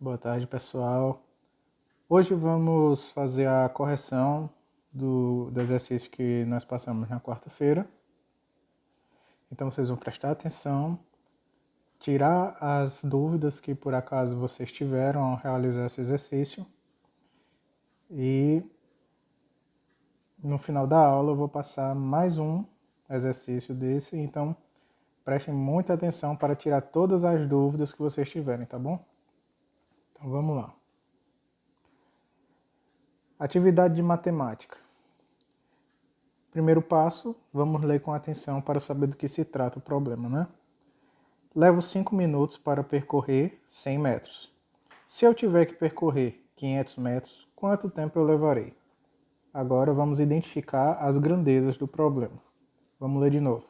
Boa tarde, pessoal. Hoje vamos fazer a correção do exercício que nós passamos na quarta-feira. Então vocês vão prestar atenção, tirar as dúvidas que por acaso vocês tiveram ao realizar esse exercício. E no final da aula eu vou passar mais um exercício desse, então prestem muita atenção para tirar todas as dúvidas que vocês tiverem, tá bom? Então vamos lá. Atividade de matemática. Primeiro passo, vamos ler com atenção para saber do que se trata o problema, né? Levo 5 minutos para percorrer 100 metros. Se eu tiver que percorrer 500 metros, quanto tempo eu levarei? Agora vamos identificar as grandezas do problema. Vamos ler de novo.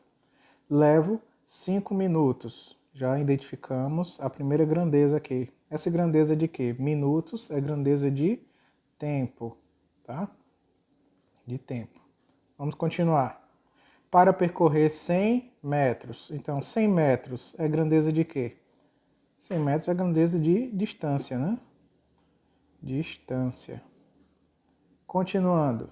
Levo 5 minutos. Já identificamos a primeira grandeza aqui. Essa grandeza de quê? Minutos é grandeza de tempo, tá? De tempo. Vamos continuar. Para percorrer 100 metros. Então, 100 metros é grandeza de quê? 100 metros é grandeza de distância, né? Distância. Continuando.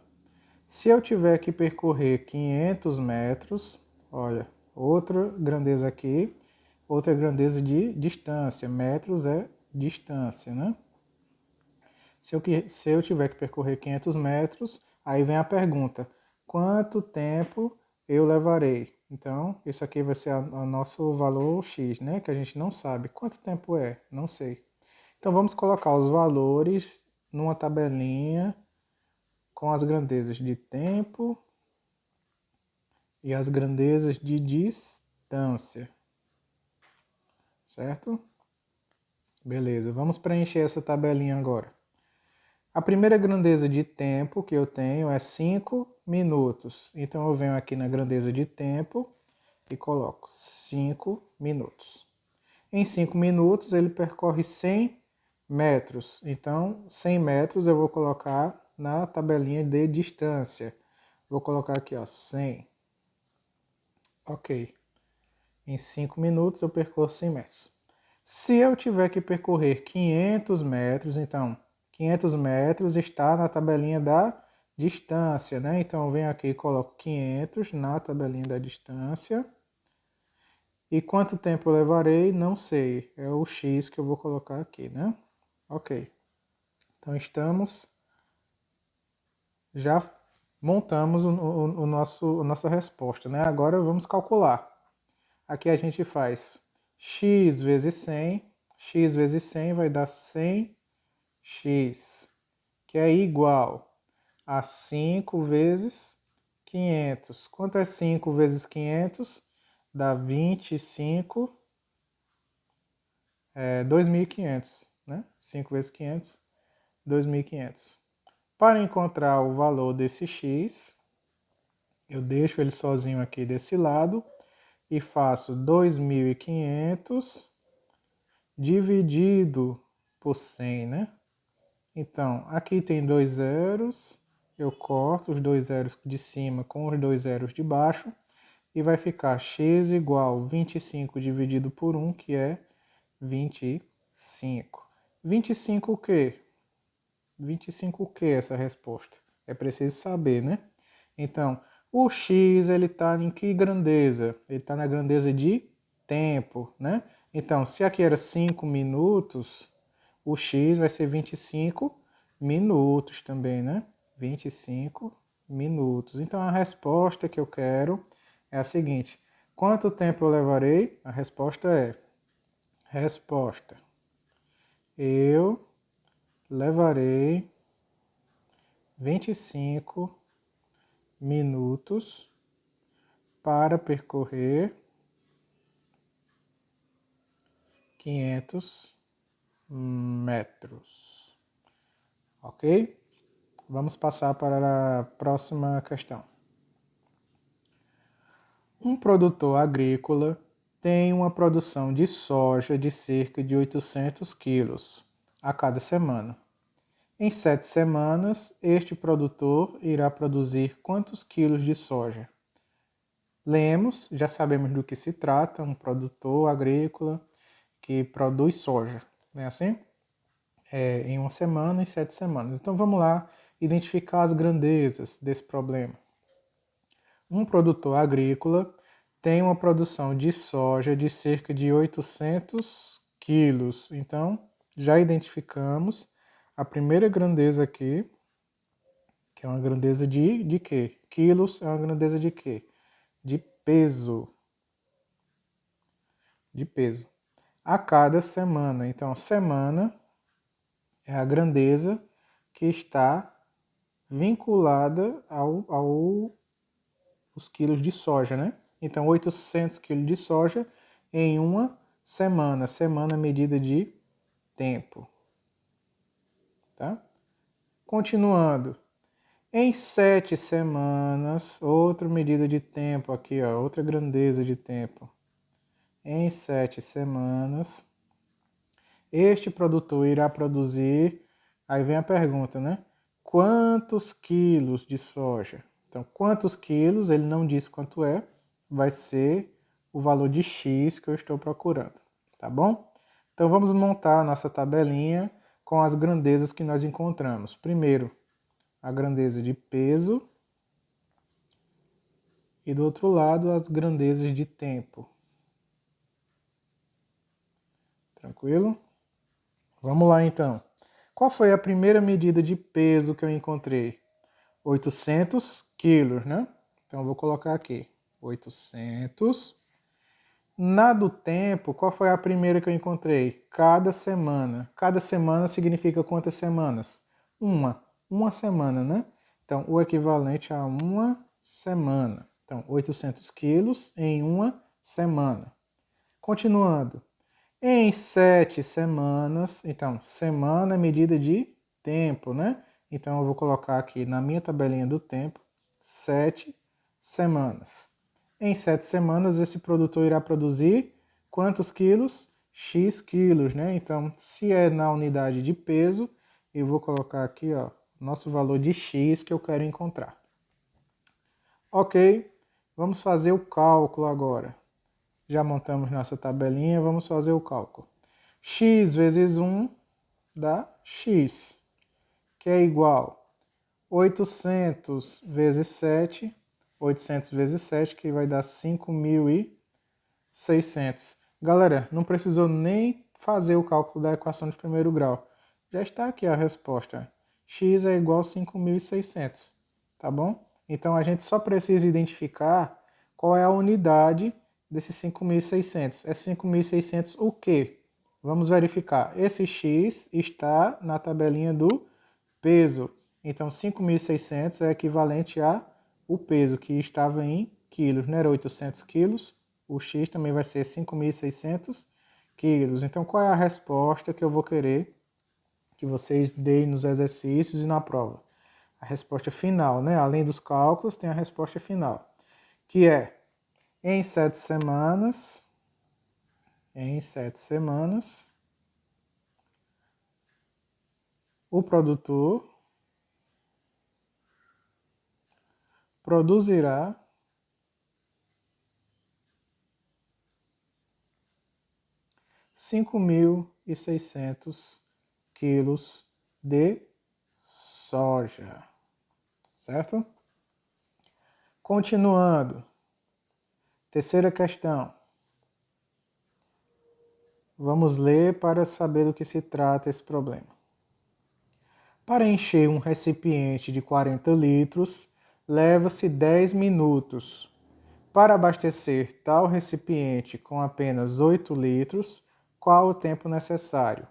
Se eu tiver que percorrer 500 metros, olha, outra grandeza aqui, outra grandeza de distância. Metros é distância, né? Se eu tiver que percorrer 500 metros, aí vem a pergunta: quanto tempo eu levarei? Então, isso aqui vai ser o nosso valor x, né? Que a gente não sabe. Quanto tempo é? Não sei. Então, vamos colocar os valores numa tabelinha com as grandezas de tempo e as grandezas de distância. Certo? Beleza, vamos preencher essa tabelinha agora. A primeira grandeza de tempo que eu tenho é 5 minutos. Então eu venho aqui na grandeza de tempo e coloco 5 minutos. Em 5 minutos ele percorre 100 metros. Então 100 metros eu vou colocar na tabelinha de distância. Vou colocar aqui, ó, 100. Ok. Em 5 minutos eu percorro 100 metros. Se eu tiver que percorrer 500 metros, então 500 metros está na tabelinha da distância, né? Então eu venho aqui e coloco 500 na tabelinha da distância. E quanto tempo eu levarei? Não sei. É o x que eu vou colocar aqui, né? Ok. Então já montamos a nossa resposta, né? Agora vamos calcular. Aqui a gente faz x vezes 100. X vezes 100 vai dar 100x, que é igual a 5 vezes 500. Quanto é 5 vezes 500? Dá 25, 2.500, né? 5 vezes 500, 2.500. Para encontrar o valor desse x, eu deixo ele sozinho aqui desse lado e faço 2.500 dividido por 100, né? Então, aqui tem 2 zeros, eu corto os 2 zeros de cima com os 2 zeros de baixo e vai ficar x igual 25 dividido por 1, que é 25. 25 o quê? 25 o quê essa resposta? É preciso saber, né? Então, o x ele está em que grandeza? Ele está na grandeza de tempo, né? Então, se aqui era 5 minutos, o x vai ser 25 minutos também, né? 25 minutos. Então, a resposta que eu quero é a seguinte: quanto tempo eu levarei? A resposta é: resposta. Eu levarei 25 minutos para percorrer 500 metros. Ok? Vamos passar para a próxima questão. Um produtor agrícola tem uma produção de soja de cerca de 800 quilos a cada semana. Em 7 semanas, este produtor irá produzir quantos quilos de soja? Lemos, já sabemos do que se trata, um produtor agrícola que produz soja, não é assim? em uma semana e 7 semanas. Então vamos lá identificar as grandezas desse problema. Um produtor agrícola tem uma produção de soja de cerca de 800 quilos. Então já identificamos a primeira grandeza aqui, que é uma grandeza de quê? Quilos é uma grandeza de quê? De peso. De peso. A cada semana. Então, semana é a grandeza que está vinculada aos quilos de soja, né? Então, 800 quilos de soja em uma semana. Semana é medida de tempo. Tá? Continuando. Em 7 semanas, outra medida de tempo aqui, ó, outra grandeza de tempo. Em 7 semanas, este produtor irá produzir, aí vem a pergunta, né? Quantos quilos de soja? Então, quantos quilos, ele não diz quanto é, vai ser o valor de X que eu estou procurando, tá bom? Então, vamos montar a nossa tabelinha com as grandezas que nós encontramos. Primeiro, a grandeza de peso e do outro lado, as grandezas de tempo. Tranquilo? Vamos lá, então. Qual foi a primeira medida de peso que eu encontrei? 800 quilos, né? Então eu vou colocar aqui, 800. Na do tempo, qual foi a primeira que eu encontrei? Cada semana. Cada semana significa quantas semanas? Uma semana, né? Então, o equivalente a uma semana. Então, 800 quilos em uma semana. Continuando. Em 7 semanas, então, semana é medida de tempo, né? Então, eu vou colocar aqui na minha tabelinha do tempo, 7 semanas. Em 7 semanas, esse produtor irá produzir quantos quilos? X quilos, né? Então, se é na unidade de peso, eu vou colocar aqui, ó, nosso valor de X que eu quero encontrar. Ok, vamos fazer o cálculo agora. Já montamos nossa tabelinha, vamos fazer o cálculo. X vezes 1 dá X, que é igual 800 vezes 7, 800 vezes 7, que vai dar 5.600. Galera, não precisou nem fazer o cálculo da equação de primeiro grau. Já está aqui a resposta. X é igual a 5.600, tá bom? Então a gente só precisa identificar qual é a unidade desses 5.600. É 5.600 o quê? Vamos verificar. Esse X está na tabelinha do peso. Então 5.600 é equivalente a o peso que estava em quilos, não era 800 quilos? O X também vai ser 5.600 quilos. Então qual é a resposta que eu vou querer que vocês deem nos exercícios e na prova? A resposta final, né? Além dos cálculos, tem a resposta final, que é em 7 semanas, o produtor produzirá 5.600 quilos de soja, certo? Continuando, terceira questão. Vamos ler para saber do que se trata esse problema. Para encher um recipiente de 40 litros, leva-se 10 minutos. Para abastecer tal recipiente com apenas 8 litros, qual o tempo necessário?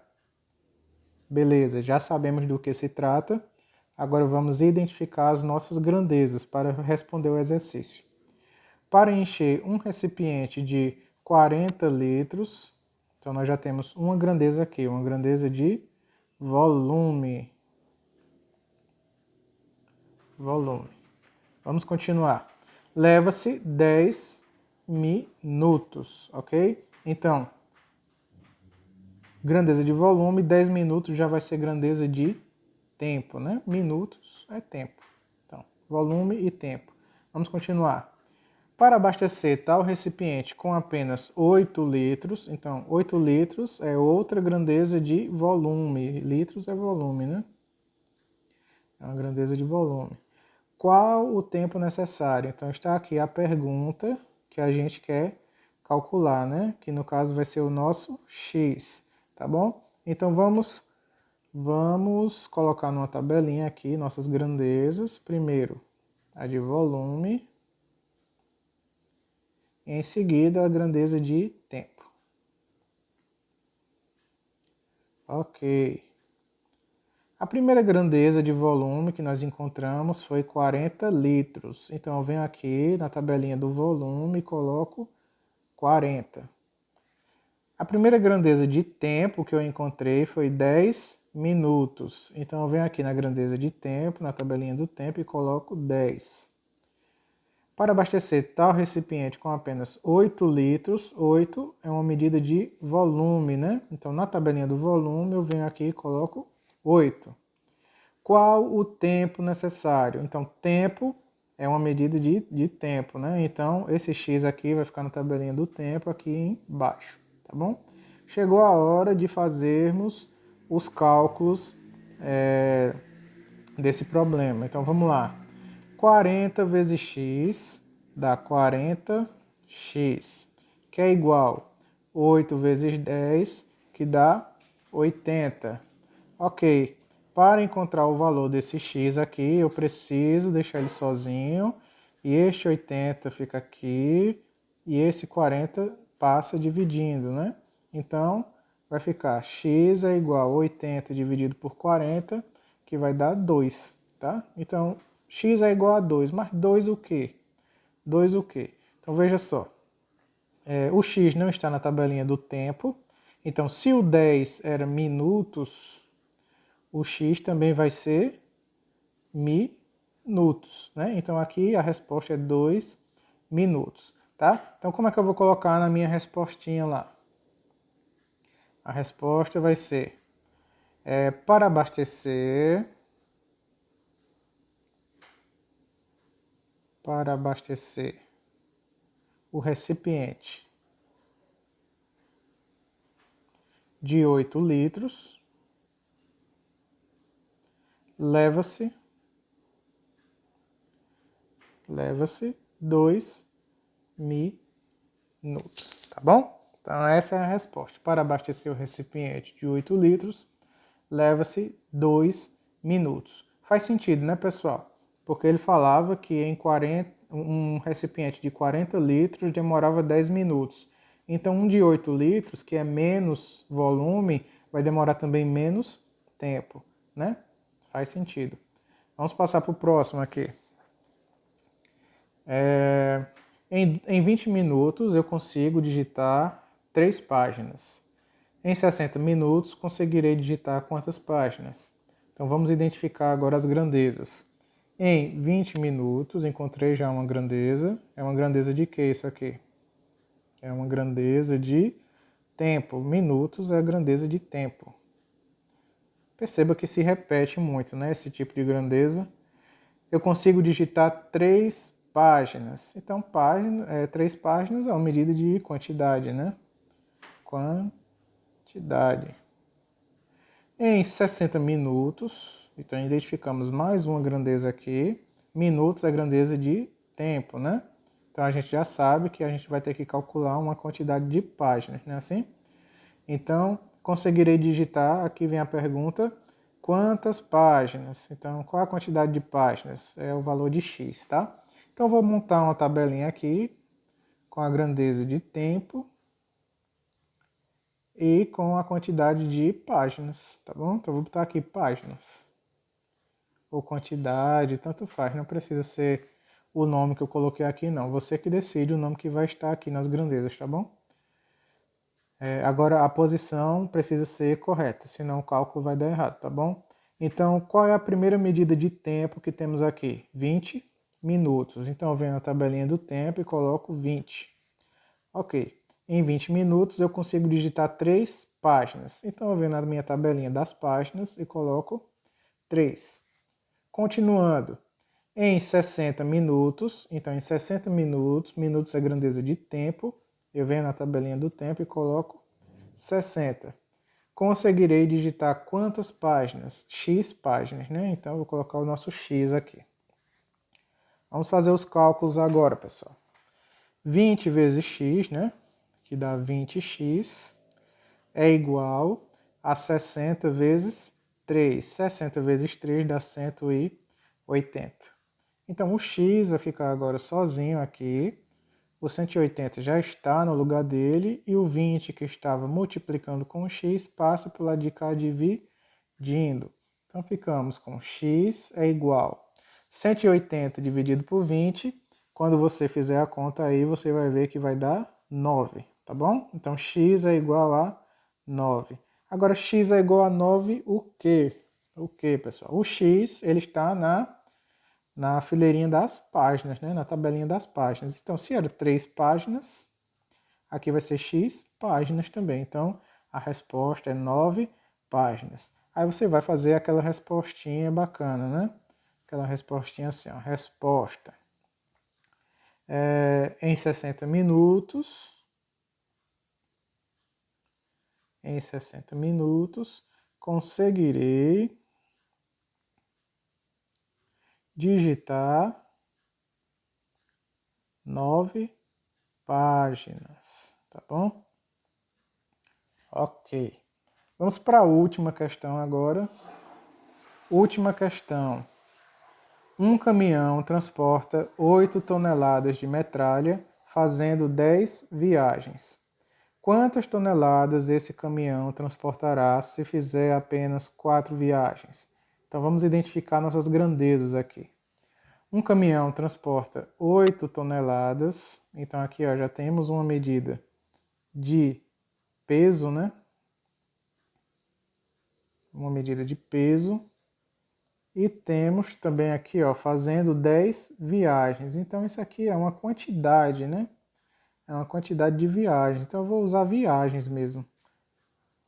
Beleza, já sabemos do que se trata. Agora vamos identificar as nossas grandezas para responder o exercício. Para encher um recipiente de 40 litros, então nós já temos uma grandeza aqui, uma grandeza de volume. Vamos continuar. Leva-se 10 minutos, ok? Então, grandeza de volume, 10 minutos já vai ser grandeza de tempo, né? Minutos é tempo. Então, volume e tempo. Vamos continuar. Para abastecer tal recipiente com apenas 8 litros, então 8 litros é outra grandeza de volume. Litros é volume, né? É uma grandeza de volume. Qual o tempo necessário? Então está aqui a pergunta que a gente quer calcular, né? Que no caso vai ser o nosso x, tá bom? Então vamos colocar numa tabelinha aqui nossas grandezas. Primeiro a de volume, e em seguida a grandeza de tempo. Ok. A primeira grandeza de volume que nós encontramos foi 40 litros. Então eu venho aqui na tabelinha do volume e coloco 40. A primeira grandeza de tempo que eu encontrei foi 10 minutos. Então eu venho aqui na grandeza de tempo, na tabelinha do tempo e coloco 10. Para abastecer tal recipiente com apenas 8 litros, 8 é uma medida de volume, né? Então na tabelinha do volume eu venho aqui e coloco 8. Qual o tempo necessário? Então tempo é uma medida de tempo, né? Então esse x aqui vai ficar na tabelinha do tempo aqui embaixo, tá bom? Chegou a hora de fazermos os cálculos desse problema. Então vamos lá. 40 vezes x dá 40x, que é igual 8 vezes 10, que dá 80. Ok, para encontrar o valor desse x aqui, eu preciso deixar ele sozinho, e este 80 fica aqui, e esse 40 passa dividindo, né? Então, vai ficar x é igual a 80 dividido por 40, que vai dar 2, tá? Então, x é igual a 2, mas 2 o quê? 2 o quê? Então, veja só. O x não está na tabelinha do tempo. Então, se o 10 era minutos, o x também vai ser minutos, né? Então, aqui a resposta é 2 minutos, tá? Então, como é que eu vou colocar na minha respostinha lá? A resposta vai ser para abastecer o recipiente de 8 litros, leva-se 2 minutos, tá bom? Então essa é a resposta. Para abastecer o recipiente de 8 litros, leva-se 2 minutos. Faz sentido, né, pessoal? Porque ele falava que um recipiente de 40 litros demorava 10 minutos. Então um de 8 litros, que é menos volume, vai demorar também menos tempo, né? Faz sentido. Vamos passar para o próximo aqui. Em 20 minutos eu consigo digitar 3 páginas. Em 60 minutos conseguirei digitar quantas páginas? Então vamos identificar agora as grandezas. Em 20 minutos encontrei já uma grandeza. É uma grandeza de que isso aqui? É uma grandeza de tempo. Minutos é a grandeza de tempo. Perceba que se repete muito, né? Esse tipo de grandeza. Eu consigo digitar 3 páginas. Então, 3 páginas é uma medida de quantidade, né? Quantidade. Em 60 minutos, então identificamos mais uma grandeza aqui. Minutos é a grandeza de tempo, né? Então a gente já sabe que a gente vai ter que calcular uma quantidade de páginas, não é assim? Então, conseguirei digitar, aqui vem a pergunta, quantas páginas? Então, qual a quantidade de páginas? É o valor de x, tá? Então, vou montar uma tabelinha aqui com a grandeza de tempo e com a quantidade de páginas, tá bom? Então, vou botar aqui páginas ou quantidade, tanto faz, não precisa ser o nome que eu coloquei aqui, não. Você que decide o nome que vai estar aqui nas grandezas, tá bom? Agora a posição precisa ser correta, senão o cálculo vai dar errado, tá bom? Então, qual é a primeira medida de tempo que temos aqui? 20 minutos. Então, eu venho na tabelinha do tempo e coloco 20. Ok. Em 20 minutos eu consigo digitar 3 páginas. Então, eu venho na minha tabelinha das páginas e coloco 3. Continuando. em 60 minutos. Então, em 60 minutos, minutos é grandeza de tempo, eu venho na tabelinha do tempo e coloco 60. Conseguirei digitar quantas páginas? X páginas, né? Então, eu vou colocar o nosso X aqui. Vamos fazer os cálculos agora, pessoal. 20 vezes X, né? Que dá 20x, é igual a 60 vezes 3. 60 vezes 3 dá 180. Então, o x vai ficar agora sozinho aqui. O 180 já está no lugar dele. E o 20, que estava multiplicando com o x, passa para o lado de cá dividindo. Então, ficamos com x é igual a 180 dividido por 20. Quando você fizer a conta aí, você vai ver que vai dar 9, tá bom? Então, x é igual a 9. Agora, x é igual a 9 o quê? O quê, pessoal? O x, ele está na fileirinha das páginas, né? Na tabelinha das páginas. Então, se era 3 páginas, aqui vai ser x páginas também. Então, a resposta é 9 páginas. Aí você vai fazer aquela respostinha bacana, né? Aquela respostinha assim, ó. Resposta. Em 60 minutos, conseguirei digitar 9 páginas, tá bom? Ok. Vamos para a última questão agora. Última questão. Um caminhão transporta 8 toneladas de metralha fazendo 10 viagens. Quantas toneladas esse caminhão transportará se fizer apenas 4 viagens? Então vamos identificar nossas grandezas aqui. Um caminhão transporta 8 toneladas, então aqui ó, já temos uma medida de peso, né? Uma medida de peso. E temos também aqui, ó, fazendo 10 viagens. Então isso aqui é uma quantidade, né? É uma quantidade de viagens. Então eu vou usar viagens mesmo.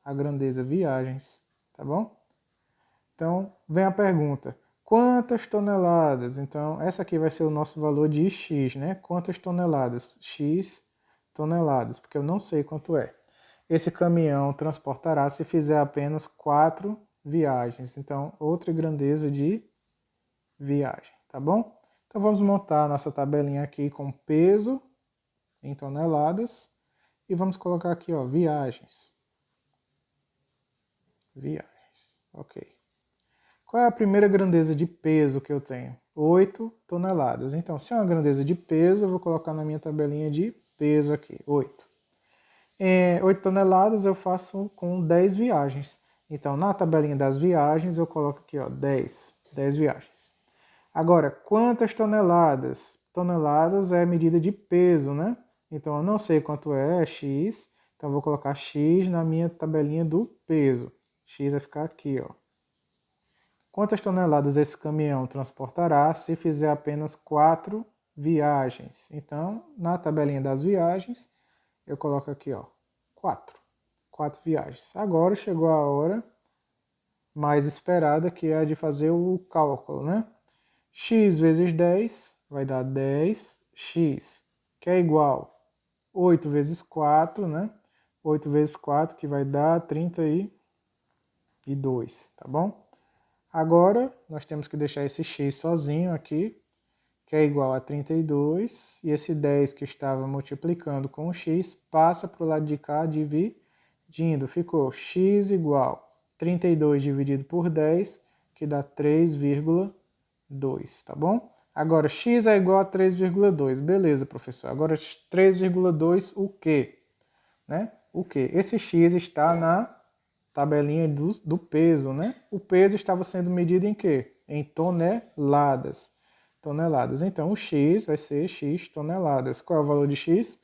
A grandeza viagens, tá bom? Então vem a pergunta: quantas toneladas? Então essa aqui vai ser o nosso valor de x, né? Quantas toneladas? X toneladas, porque eu não sei quanto é. Esse caminhão transportará se fizer apenas 4 viagens. Então outra grandeza de viagem, tá bom? Então vamos montar a nossa tabelinha aqui com peso em toneladas e vamos colocar aqui, ó, viagens. Viagens, ok. Qual é a primeira grandeza de peso que eu tenho? 8 toneladas. Então, se é uma grandeza de peso, eu vou colocar na minha tabelinha de peso aqui, 8. 8 toneladas eu faço com 10 viagens. Então, na tabelinha das viagens, eu coloco aqui, ó, 10 viagens. Agora, quantas toneladas? Toneladas é medida de peso, né? Então, eu não sei quanto é x, então eu vou colocar x na minha tabelinha do peso. X vai ficar aqui, ó. Quantas toneladas esse caminhão transportará se fizer apenas 4 viagens? Então, na tabelinha das viagens, eu coloco aqui, ó, 4. 4 viagens. Agora chegou a hora mais esperada, que é a de fazer o cálculo, né? X vezes 10 vai dar 10x, que é igual 8 vezes 4, né? 8 vezes 4, que vai dar 32, tá bom? Agora, nós temos que deixar esse x sozinho aqui, que é igual a 32, e esse 10 que estava multiplicando com o x passa para o lado de cá dividindo. Ficou x igual 32 dividido por 10, que dá 3,2, tá bom? Agora, x é igual a 3,2. Beleza, professor. Agora, 3,2 o quê? Né? O quê? Esse x está na tabelinha do peso, né? O peso estava sendo medido em quê? Em toneladas. Toneladas. Então, o x vai ser x toneladas. Qual é o valor de x?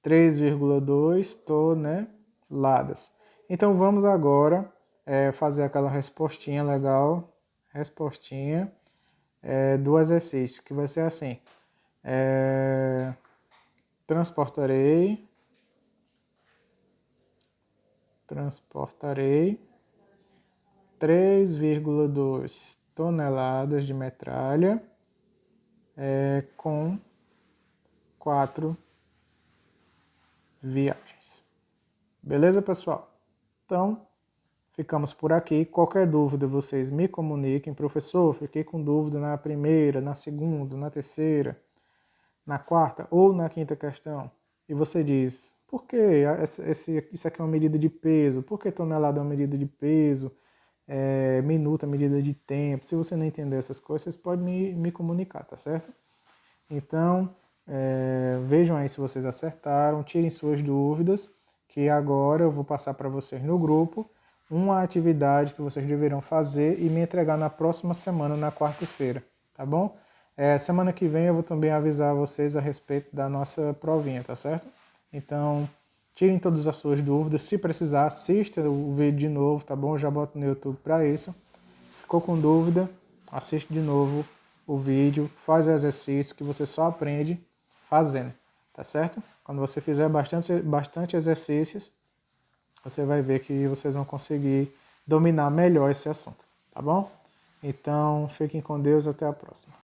3,2 toneladas. Então, vamos agora fazer aquela respostinha legal. Respostinha do exercício, que vai ser assim. Transportarei 3,2 toneladas de metralha com 4 viagens. Beleza, pessoal? Então, ficamos por aqui. Qualquer dúvida, vocês me comuniquem. Professor, fiquei com dúvida na primeira, na segunda, na terceira, na quarta ou na quinta questão. E você diz, por que isso aqui é uma medida de peso? Por que tonelada é uma medida de peso? Minuto é medida de tempo. Se você não entender essas coisas, vocês podem me comunicar, tá certo? Então, vejam aí se vocês acertaram, tirem suas dúvidas, que agora eu vou passar para vocês no grupo uma atividade que vocês deverão fazer e me entregar na próxima semana, na quarta-feira, tá bom? Semana que vem eu vou também avisar vocês a respeito da nossa provinha, tá certo? Então, tirem todas as suas dúvidas. Se precisar, assista o vídeo de novo, tá bom? Eu já boto no YouTube para isso. Ficou com dúvida? Assiste de novo o vídeo, faz o exercício que você só aprende fazendo, tá certo? Quando você fizer bastante exercícios, você vai ver que vocês vão conseguir dominar melhor esse assunto, tá bom? Então, fiquem com Deus, até a próxima.